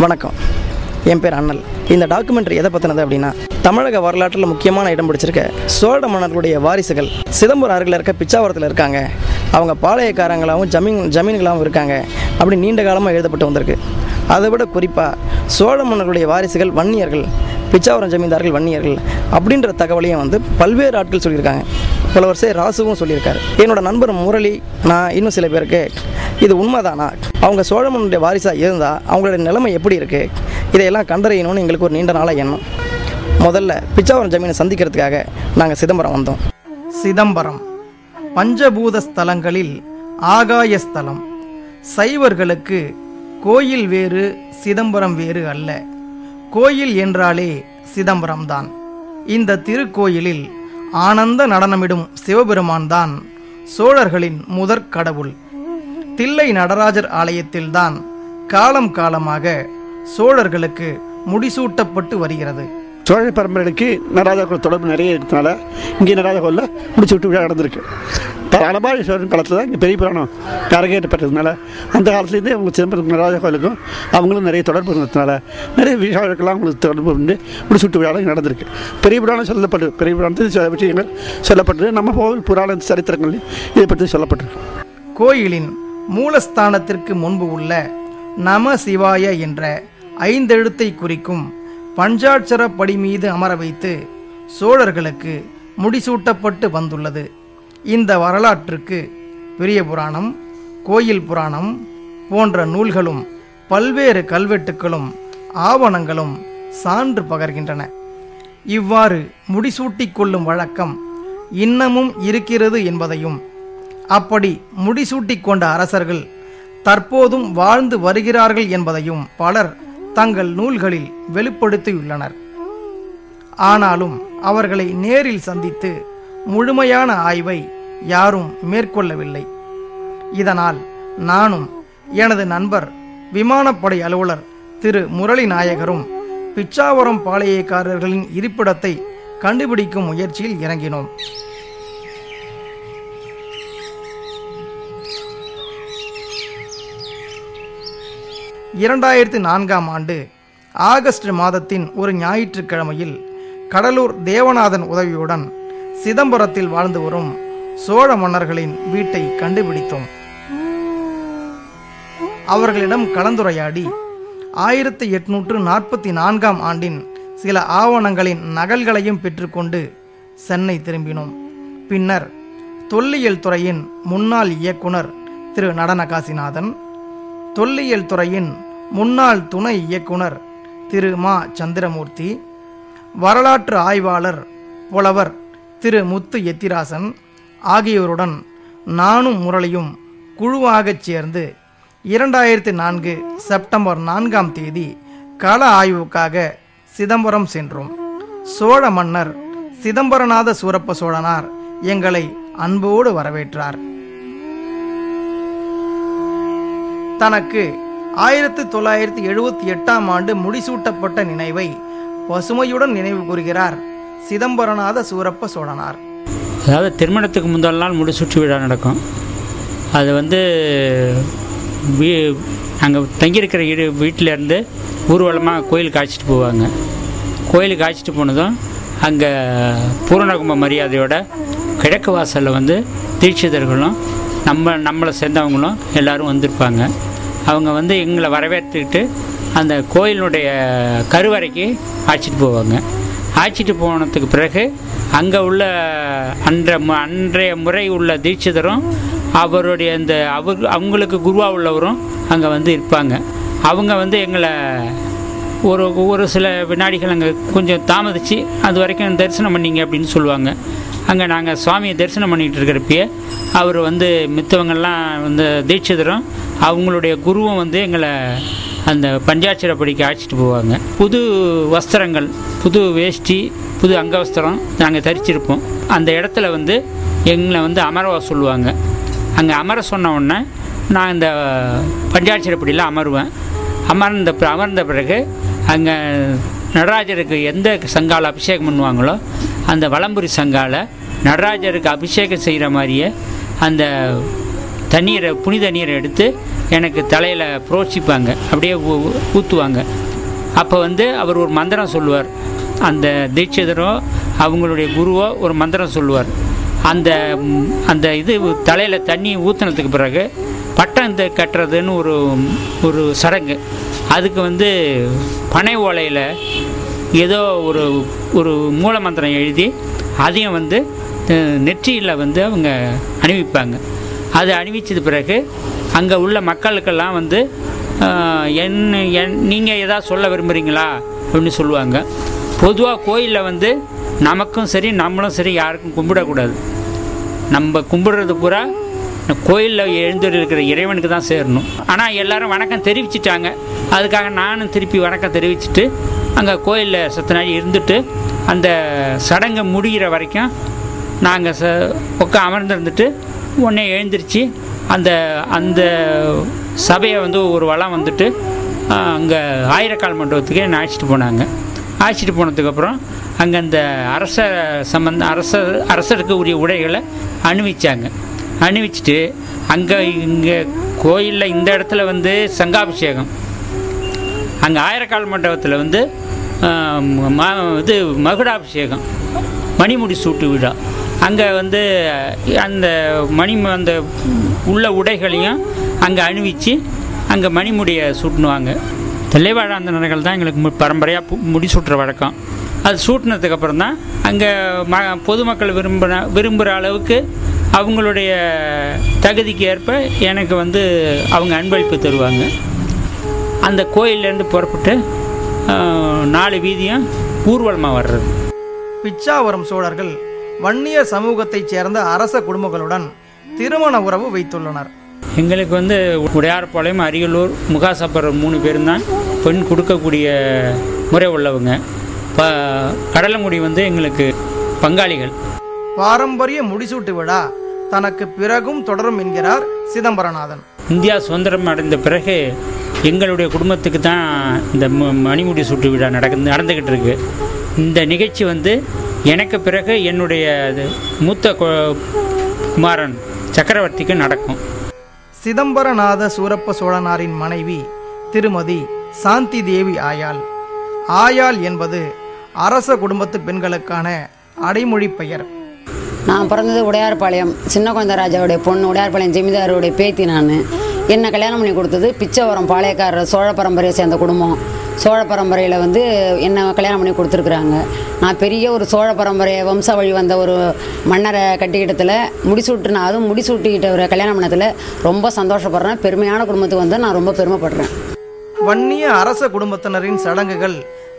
வணக்கம், என் பேர் அண்ணல். இந்த டாக்குமெண்ட்ரி எதை பற்றினது அப்படின்னா, தமிழக வரலாற்றில் முக்கியமான இடம் பிடிச்சிருக்க சோழ மன்னர்களுடைய வாரிசுகள் சிதம்பரம் அருகில் இருக்க பிச்சாவரத்தில் இருக்காங்க. அவங்க பாளையக்காரங்களாகவும் ஜமீன்களாகவும் இருக்காங்க அப்படி நீண்ட காலமாக எழுதப்பட்டு வந்திருக்கு. அதை விட குறிப்பாக சோழ மன்னர்களுடைய வாரிசுகள் வன்னியர்கள், பிச்சாவரம் ஜமீன்தார்கள் வன்னியர்கள் அப்படின்ற தகவலையும் பல்வேறு ஆட்கள் சொல்லியிருக்காங்க. புலவர் சே ராசுவும் சொல்லியிருக்காரு. என்னோட நண்பர் முரளி, நான் இன்னும் சில பேருக்கு இது உண்மைதானா, அவங்க சோழ மன்னனுடைய வாரிசாக இருந்தால் அவங்களுடைய நிலைமை எப்படி இருக்குது, இதையெல்லாம் கண்டறியணும்னு எங்களுக்கு ஒரு நீண்ட நாளாக எண்ணம். முதல்ல பிச்சாவரம் ஜமீனை சந்திக்கிறதுக்காக நாங்கள் சிதம்பரம் வந்தோம். சிதம்பரம் பஞ்சபூத ஸ்தலங்களில் ஆகாய ஸ்தலம். சைவர்களுக்கு கோயில் வேறு சிதம்பரம் வேறு அல்ல. கோயில் என்றாலே சிதம்பரம்தான். இந்த திருக்கோயிலில் ஆனந்த நடனமிடும் சிவபெருமான் தான் சோழர்களின் முதற் கடவுள். தில்லை நடராஜர் ஆலயத்தில்தான் காலம் காலமாக சோழர்களுக்கு முடிசூட்டப்பட்டு வருகிறது. சோழ பரம்பரைக்கு நடராஜா கோயில் தொடர்பு நிறைய இருக்கிறதுனால இங்கே நடராஜா கோயிலில் முடிச்சு விட்டு விழா நடந்திருக்கு. அலபாடி சோழன் காலத்தில் தான் இங்கே பெரிய புராணம் அரங்கேற்றப்பட்டதுனால அந்த காலத்துலேருந்தே அவங்க சிதம்பரம் நடராஜா கோயிலுக்கும் அவங்களும் நிறைய தொடர்பு இருந்ததுனால நிறைய விஷயங்கள்லாம் அவங்களுக்கு தொடர்பு வந்து முடிச்சு விட்டு விழா நடந்திருக்கு. பெரிய புராணம் சொல்லப்பட்டு, பெரிய புராணத்தில் சில விஷயங்கள் சொல்லப்பட்டு நம்ம கோவில் புராண சரித்திரங்களையும் இதை பற்றி சொல்லப்பட்டிருக்கு. கோயிலின் மூலஸ்தானத்திற்கு முன்பு உள்ள நம சிவாய என்ற 5 எழுத்தை குறிக்கும் பஞ்சாட்சர படி மீது அமர வைத்து சோழர்களுக்கு முடிசூட்டப்பட்டு வந்துள்ளது. இந்த வரலாற்றுக்கு பெரிய புராணம், கோயில் புராணம் போன்ற நூல்களும் பல்வேறு கல்வெட்டுக்களும் ஆவணங்களும் சான்று பகர்கின்றன. இவ்வாறு முடிசூட்டிக் கொள்ளும் வழக்கம் இன்னமும் இருக்கிறது என்பதையும், அப்படி முடிசூட்டிக் கொண்ட அரசர்கள் தற்போதும் வாழ்ந்து வருகிறார்கள் என்பதையும் பலர் தங்கள் நூல்களில் வெளிப்படுத்தியுள்ளனர். ஆனாலும் அவர்களை நேரில் சந்தித்து முழுமையான ஆய்வை யாரும் மேற்கொள்ளவில்லை. இதனால் நானும் எனது நண்பர் விமானப்படை அலுவலர் திரு முரளி நாயகரும் பிச்சாவரம் பாளையக்காரர்களின் இருப்பிடத்தை கண்டுபிடிக்கும் முயற்சியில் இறங்கினோம். 2004ஆம் ஆண்டு ஆகஸ்ட் மாதத்தின் ஒரு ஞாயிற்றுக்கிழமையில் கடலூர் தேவநாதன் உதவியுடன் சிதம்பரத்தில் வாழ்ந்து வரும் சோழ மன்னர்களின் வீட்டை கண்டுபிடித்தோம். அவர்களிடம் கலந்துரையாடி 1844ஆம் ஆண்டின் சில ஆவணங்களின் நகல்களையும் பெற்றுக்கொண்டு சென்னை திரும்பினோம். பின்னர் தொல்லியல் துறையின் முன்னாள் இயக்குனர் திரு நடன காசிநாதன், தொல்லியல் துறையின் முன்னாள் துணை இயக்குனர் திரு மா சந்திரமூர்த்தி, வரலாற்று ஆய்வாளர் புலவர் திரு முத்து எத்திராசன் ஆகியோருடன் நானும் முரளியும் குழுவாகச் சேர்ந்து 2004 செப்டம்பர் 4ஆம் தேதி கள ஆய்வுக்காக சிதம்பரம் சென்றோம். சோழ மன்னர் சிதம்பரநாத சூரப்ப சோழனார் எங்களை அன்போடு வரவேற்றார். தனக்கு 1978ஆம் ஆண்டு முடிசூட்டப்பட்ட நினைவை பசுமையுடன் நினைவு கூறுகிறார் சிதம்பரநாத சூரப்ப சோழனார். அதாவது திருமணத்துக்கு முதல் நாள் முடிசூட்டு விழா நடக்கும். அது நாங்கள் தங்கியிருக்கிற வீட்டிலேருந்து ஊர்வலமாக கோயிலுக்கு அழைச்சிட்டு போவாங்க. கோயிலுக்கு அழைச்சிட்டு போனதும் அங்கே பூரணகும்ப மரியாதையோட கிழக்கு வாசலில் தீட்சிதர்களும் நம்மளை சேர்ந்தவங்களும் எல்லோரும் வந்திருப்பாங்க. அவங்க எங்களை வரவேற்றுக்கிட்டு அந்த கோயிலுடைய கருவறைக்கு அழைச்சிட்டு போவாங்க. அழைச்சிட்டு போனதுக்கு பிறகு அங்கே உள்ள அன்றைய முறை உள்ள தீட்சிதரும் அவருடைய அவங்களுக்கு குருவாக உள்ளவரும் அங்கே இருப்பாங்க. அவங்க எங்களை ஒரு சில வினாடிகள் அங்கே கொஞ்சம் தாமதித்து அது வரைக்கும் தரிசனம் பண்ணிங்க அப்படின்னு சொல்லுவாங்க. அங்கே நாங்கள் சுவாமியை தரிசனம் பண்ணிகிட்டு இருக்கிறப்பயே அவர் மித்தவங்கள்லாம் தீட்சிதரும் அவங்களுடைய குருவும் எங்களை அந்த பஞ்சாட்சரப்படிக்கு அழைச்சிட்டு போவாங்க. புது வஸ்திரங்கள், புது வேஷ்டி, புது அங்கவஸ்திரம் நாங்கள் தரிச்சிருப்போம். அந்த இடத்துல எங்களை அமரவா சொல்லுவாங்க. அங்கே அமர சொன்ன உடனே நான் இந்த பஞ்சாட்சரப்படியில் அமருவேன். அமர்ந்த பிறகு அங்கே நடராஜருக்கு எந்த சங்கால் அபிஷேகம் பண்ணுவாங்களோ அந்த வலம்புரி சங்கால நடராஜருக்கு அபிஷேகம் செய்கிற மாதிரியே அந்த புனித நீரை எடுத்து எனக்கு தலையில் புரோட்சிப்பாங்க, அப்படியே ஊற்றுவாங்க. அப்போ வந்து அவர் ஒரு மந்திரம் சொல்லுவார். அந்த தீட்சிதரோ அவங்களுடைய குருவோ ஒரு மந்திரம் சொல்லுவார். அந்த இது தலையில் தண்ணி ஊற்றினதுக்கு பிறகு பட்டம் கட்டுறதுன்னு ஒரு சடங்கு. அதுக்கு வந்து பனை ஓலையில் ஏதோ ஒரு மூல மந்திரம் எழுதி அதையும் வந்து நெற்றியில் வந்து அவங்க அணிவிப்பாங்க. அது அணிவிச்சது பிறகு அங்கே உள்ள மக்களுக்கெல்லாம் வந்து நீங்கள் எதாவது சொல்ல விரும்புகிறீங்களா அப்படின்னு சொல்லுவாங்க. பொதுவாக கோயிலில் வந்து நமக்கும் சரி நம்மளும் சரி யாருக்கும் கும்பிடக்கூடாது. நம்ம கும்பிடுறது பூரா கோயிலில் எழுந்திருக்கிற இறைவனுக்கு தான் சேரணும். ஆனால் எல்லோரும் வணக்கம் தெரிவிச்சிட்டாங்க. அதுக்காக நானும் திருப்பி வணக்கம் தெரிவிச்சுட்டு அங்கே கோயிலில் சத்த நாள் இருந்துட்டு அந்த சடங்கை முடிகிற வரைக்கும் நாங்கள் அமர்ந்திருந்துட்டு உடனே எழுந்திரிச்சு அந்த சபையை வந்து ஒரு வளம் வந்துட்டு அங்கே ஆயிரக்கால் மண்டபத்துக்கே என்னை அழைச்சிட்டு போனாங்க. அழைச்சிட்டு போனதுக்கப்புறம் அங்கே அந்த அரசருக்கு உரிய உடைகளை அணிவிச்சாங்க. அணிவிச்சிட்டு இங்கே கோயிலில் இந்த இடத்துல வந்து சங்காபிஷேகம், அங்கே ஆயிரக்கால் மண்டபத்தில் வந்து மகுடாபிஷேகம், மணிமுடி சூட்டு விழா. அங்கே வந்து அந்த அந்த உள்ள உடைகளையும் அங்கே அணிவிச்சு அங்கே மணிமுடியை சூட்டுனுவாங்க. தில்லைவாழாந்தனர்கள் தான் எங்களுக்கு பரம்பரையாக முடி சூட்டுற வழக்கம். அது சூட்டினதுக்கப்புறம் தான் அங்கே பொதுமக்கள் விரும்புகிற அளவுக்கு அவங்களுடைய தகுதிக்கு ஏற்ப எனக்கு வந்து அவங்க அன்பளிப்பு தருவாங்க. அந்த கோயிலேருந்து புறப்பட்டு 4 வீதியும் ஊர்வலமாக வர்றது. பிச்சாவரம் சோழர்கள் வன்னியர் சமூகத்தைச் சேர்ந்த அரச குடும்பங்களுடன் திருமண உறவு வைத்துள்ளனர். எங்களுக்கு வந்து உடையார்பாளையம், அரியலூர், முகாசப்பர் 3 பேரும் தான் பெண் கொடுக்கக்கூடிய முறை உள்ளவங்க. கடலங்குடி வந்து எங்களுக்கு பங்காளிகள். பாரம்பரிய முடிசூட்டு விழா தனக்கு பிறகும் தொடரும் என்கிறார் சிதம்பரநாதன். இந்தியா சுதந்திரம் அடைந்த பிறகு எங்களுடைய குடும்பத்துக்கு தான் இந்த மணிமுடி சூட்டு விழா நடந்துக்கிட்டு இருக்கு. இந்த நிகழ்ச்சி வந்து எனக்கு பிறகு என்னுடைய மூத்த குமாரன் சக்கரவர்த்திக்கு நடக்கும். சிதம்பரநாத சூரப்ப சோழனாரின் மனைவி திருமதி சாந்தி தேவி ஆயாள். ஆயாள் என்பது அரச குடும்பத்து பெண்களுக்கான அடைமொழி பெயர். நான் பிறந்தது உடையார்பாளையம், சின்ன குழந்தராஜாவுடைய பொண்ணு, உடையார்பாளையம் ஜமீன்தாருடைய பேத்தி. நான் என்னை கல்யாணம் பண்ணி கொடுத்தது பிச்சவரம் பாளையக்காரர் சோழ பரம்பரையை சேர்ந்த குடும்பம். சோழ பரம்பரையில் வந்து என்னை கல்யாணம் பண்ணி கொடுத்துருக்குறாங்க. நான் பெரிய ஒரு சோழ பரம்பரை வம்ச வழி வந்த ஒரு மன்னரை கட்டிக்கிட்டத்தில் முடிசூட்டுனா, அதுவும் முடிசூட்டிக்கிட்ட ஒரு கல்யாணம் பண்ணத்தில் ரொம்ப சந்தோஷப்படுறேன். பெருமையான குடும்பத்துக்கு வந்து நான் ரொம்ப பெருமைப்படுறேன். வன்னிய அரச குடும்பத்தினரின் சடங்குகள்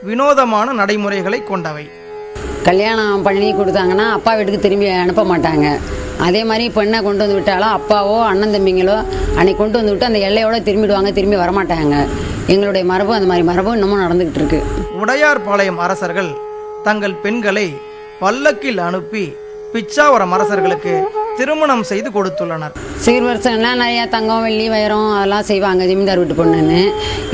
வினோதமான நடைமுறைகளை கொண்டவை. கல்யாணம் பண்ணி கொடுத்தாங்கன்னா அப்பா வீட்டுக்கு திரும்பி அனுப்ப மாட்டாங்க. அதே மாதிரி பெண்ணை கொண்டு வந்து விட்டாலும் அப்பாவோ அண்ணன் தம்பிங்களோ அன்னைக்கு கொண்டு வந்து விட்டு அந்த எல்லையோடு திரும்பிடுவாங்க, திரும்பி வரமாட்டாங்க. எங்களுடைய மரபு அந்த மாதிரி மரபு இன்னமும் நடந்துக்கிட்டு இருக்கு. உடையார்பாளையம் அரசர்கள் தங்கள் பெண்களை பல்லக்கில் அனுப்பி பிச்சாவரம் அரசர்களுக்கு திருமணம் செய்து கொடுத்துள்ளனர். சீர்வரிசைலாம் நிறையா தங்கம், வெள்ளி, வைரம் அதெல்லாம் செய்வாங்க ஜமீன்தார் வீட்டு பொண்ணுன்னு.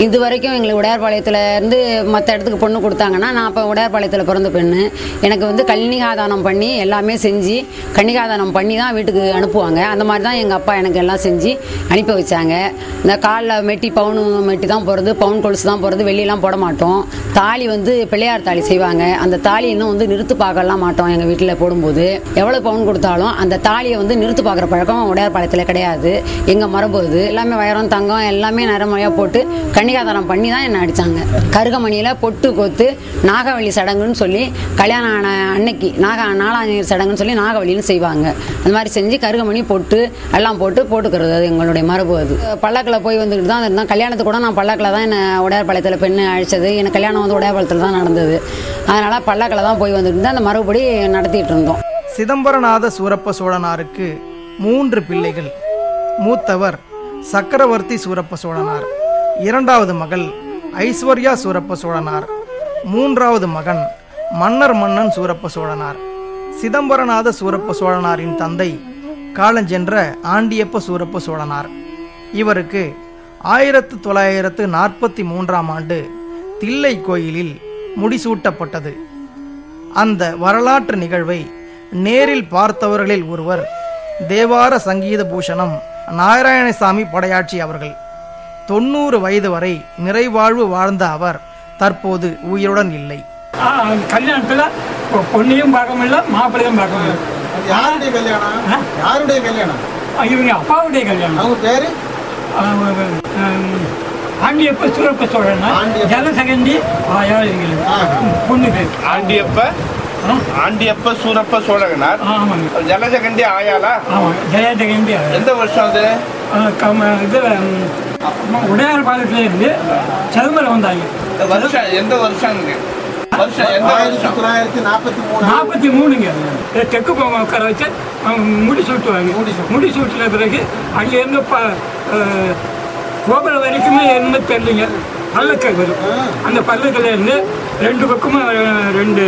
இது வரைக்கும் எங்களுக்கு உடையார்பாளையத்தில் இருந்து மற்ற இடத்துக்கு பொண்ணு கொடுத்தாங்கன்னா, நான் இப்போ உடையார்பாளையத்தில் பிறந்த பெண்ணு. எனக்கு வந்து கன்னிகாதானம் பண்ணி எல்லாமே செஞ்சு கன்னிகாதானம் பண்ணி தான் வீட்டுக்கு அனுப்புவாங்க. அந்த மாதிரி தான் எங்கள் அப்பா எனக்கு எல்லாம் செஞ்சு அனுப்பி வச்சாங்க. இந்த காலில் மெட்டி, பவுனு மெட்டி தான் போகிறது, பவுன் கொலுசு தான் போகிறது, வெள்ளிலாம் போட மாட்டோம். தாலி வந்து பிள்ளையார் தாலி செய்வாங்க. அந்த தாலி இன்னும் வந்து நிறுத்து பார்க்கலாம் மாட்டோம். எங்கள் வீட்டில் போடும்போது எவ்வளோ பவுன் கொடுத்தாலும் அந்த தாலியை வந்து நிறுத்து பார்க்குற பழக்கம் உடையார்பாளையத்தில் கிடையாது. எங்கள் மரபு இது. எல்லாமே வைரம், தங்கம் எல்லாமே நிறமையாக போட்டு கன்னிகாதானம் பண்ணி தான் என்னை அடித்தாங்க. கருகமணியில் பொட்டு கொத்து நாகவழி சடங்குன்னு சொல்லி கல்யாணம் ஆன அன்னைக்கு நாலாஞ்சு சடங்குன்னு சொல்லி நாகவழின்னு செய்வாங்க. அந்த மாதிரி செஞ்சு கருகமணி பொட்டு எல்லாம் போட்டுக்கிறது அது எங்களுடைய மரபு. அது பல்லக்கில் போய் வந்துக்கிட்டு தான் இருந்தோம். கல்யாணத்துக்கு கூட நான் பல்லக்கில் தான் என்னை உடையார்பாளையத்தில் பெண்ணு அழைச்சது. எனக்கு கல்யாணம் வந்து உடையார்பாளையத்தில் தான் நடந்தது. அதனால் பல்லக்கில் தான் போய் வந்துட்டு இருந்தோம். அந்த மறுபடி நடத்திட்டு இருந்தோம். சிதம்பரநாத சூரப்ப சோழனாருக்கு 3 பிள்ளைகள். மூத்தவர் சக்கரவர்த்தி சூரப்ப சோழனார், 2வது மகள் ஐஸ்வர்யா சூரப்ப சோழனார், 3வது மகன் மன்னன் சூரப்ப சோழனார். சிதம்பரநாத சூரப்ப சோழனாரின் தந்தை காலஞ்சென்ற ஆண்டியப்ப சூரப்ப சோழனார். இவருக்கு 1943ஆம் ஆண்டு தில்லை கோயிலில் முடிசூட்டப்பட்டது. அந்த வரலாற்று நிகழ்வை நேரில் பார்த்தவர்களில் ஒருவர் தேவார சங்கீத பூஷணம் நாராயணசாமி படையாட்சி அவர்கள். 90 வயது வரை நிறைவாழ்வு வாழ்ந்த அவர் தற்போது உயிருடன் இல்லை. கல்யாணத்தில் பொண்ணையும் பார்க்க முடியல, மாப்பிள்ளையும் பார்க்க முடியல. யாருடைய கல்யாணம்? யாருடைய கல்யாணம்? இவங்க அப்பாவுடைய கல்யாணம். அவங்க பேரு ஆண்டியப்ப சூரப்ப சோழன், ஜலசகண்டி பொண்ணு பேர் ஆண்டியப்ப சூரப்ப சோழகனார். ஆமாங்க. ஜலசகண்டி ஆயாலா? ஆமாம், ஜெயசகண்டி. எந்த வருஷம் அது? இது உடையார் பாலத்துல இருந்து சிதம்பரம் வந்தாங்க. வருஷம் எந்த வருஷம்? வருஷம் எந்த வருஷம்? 1943ங்க. தெற்கு போங்க உட்கார வச்சு முடி சூட்டுவாங்க. முடி சூட்டின பிறகு அங்கேருந்து கோபுரம் வரைக்குமே என்ன தெரியலைங்க, பல்லக்கை வரும். அந்த பல்லக்கில் இருந்து 2 பக்கமும் 2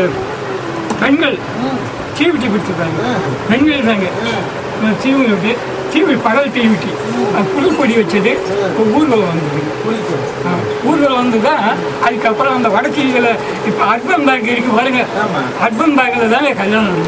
பெண்கள் தீவிட்டி பிடிச்சிருக்காங்க. பெண்கள் தாங்க தீவிட்டு பகல் தீவிட்டி புதுப்பொடி வச்சது ஊர்வலம் வந்தது. ஊர்வலம் வந்து தான் அதுக்கப்புறம் அந்த வடக்கு இதில் இப்போ அர்பன் பேங்க் இருக்கு பாருங்க, அர்பன் பேங்கில் தாங்க கல்யாணம்.